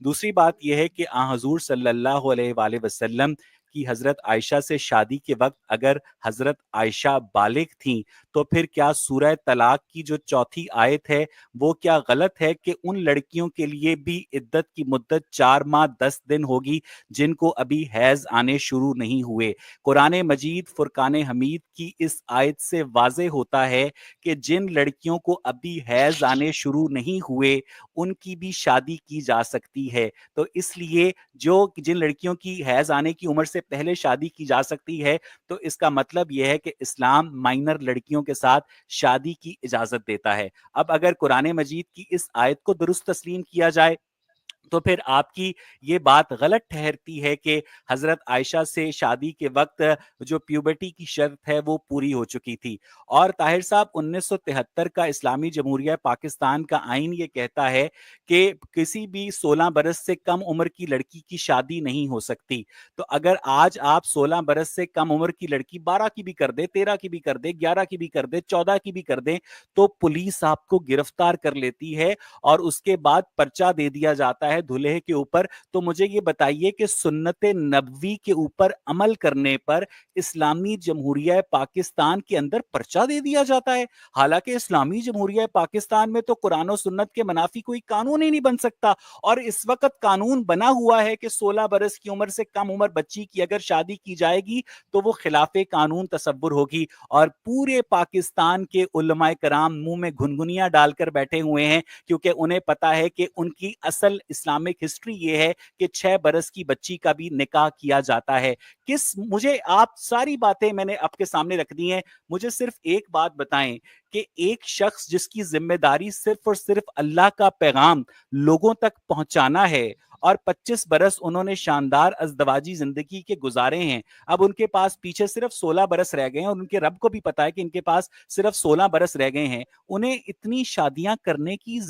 दूसरी बात यह है कि हजूर सल्लल्लाहु अलैहि वसल्लम की हजरत आयशा से शादी के वक्त अगर हजरत आयशा बालिग थीं तो फिर क्या सूरह तलाक की जो चौथी आयत है वो क्या गलत है कि उन लड़कियों के लिए भी इद्दत की मुद्दत 4 माह 10 दिन होगी जिनको अभी हैज आने शुरू नहीं हुए। कुरान मजीद फुरकान हमीद की इस आयत से वाज़े होता है कि जिन लड़कियों को अभी हैज आने शुरू नहीं हुए उनकी भी शादी की जा सकती है। तो इसलिए जो जिन लड़कियों की हैज आने की उम्र से पहले शादी की जा सकती है, तो इसका मतलब यह है कि इस्लाम माइनर लड़कियों के साथ शादी की इजाजत देता है। अब अगर कुरान मजीद की इस आयत को दुरुस्त तस्लीम किया जाए तो फिर आपकी ये बात गलत ठहरती है कि हजरत आयशा से शादी के वक्त जो प्यूबर्टी की शर्त है वो पूरी हो चुकी थी। और ताहिर साहब 1973 का इस्लामी जमहूरिया पाकिस्तान का आइन ये कहता है कि किसी भी 16 बरस से कम उम्र की लड़की की शादी नहीं हो सकती। तो अगर आज आप 16 बरस से कम उम्र की लड़की 12 की भी कर दे, 13 की भी कर दे, 11 की भी कर दे, 14 की भी कर दे, तो पुलिस आपको गिरफ्तार कर लेती है और उसके बाद पर्चा दे दिया जाता है दूल्हे के ऊपर। तो मुझे ये बताइए कि सुन्नत नबवी के ऊपर अमल करने पर इस्लामी जमहूरिया पाकिस्तान के अंदर पर्चा दे दिया जाता है। हालांकि इस्लामी जमहूरिया पाकिस्तान में तो कुरान और सुन्नत के मनाफी कोई कानून ही नहीं बन सकता। और इस वक्त कानून बना हुआ है कि 16 बरस की उम्र से कम उम्र बच्ची की अगर शादी की जाएगी तो वो खिलाफे कानून तसव्वुर होगी। और पूरे पाकिस्तान के उलमाए कराम मुंह में घुनघुनियां डालकर बैठे हुए हैं क्योंकि उन्हें पता है कि उनकी असल इस्लामिक हिस्ट्री ये है कि 6 बरस की बच्ची का भी निकाह किया जाता है। मुझे आप सारी बातें मैंने आपके सामने रख दी हैं। मुझे सिर्फ एक बात बताएं कि एक शख्स जिसकी जिम्मेदारी सिर्फ और सिर्फ अल्लाह का पैगाम लोगों तक पहुंचाना है और 25 बरस उन्होंने शानदार अज़दवाजी जिंदगी के गुजारे हैं, अब उनके पास पीछे सिर्फ 16 बरस रह गए हैं और उनके रब को भी पता है कि इनके पास सिर्फ 16 बरस रह गए हैं, उन्हें इतनी शादियां करने की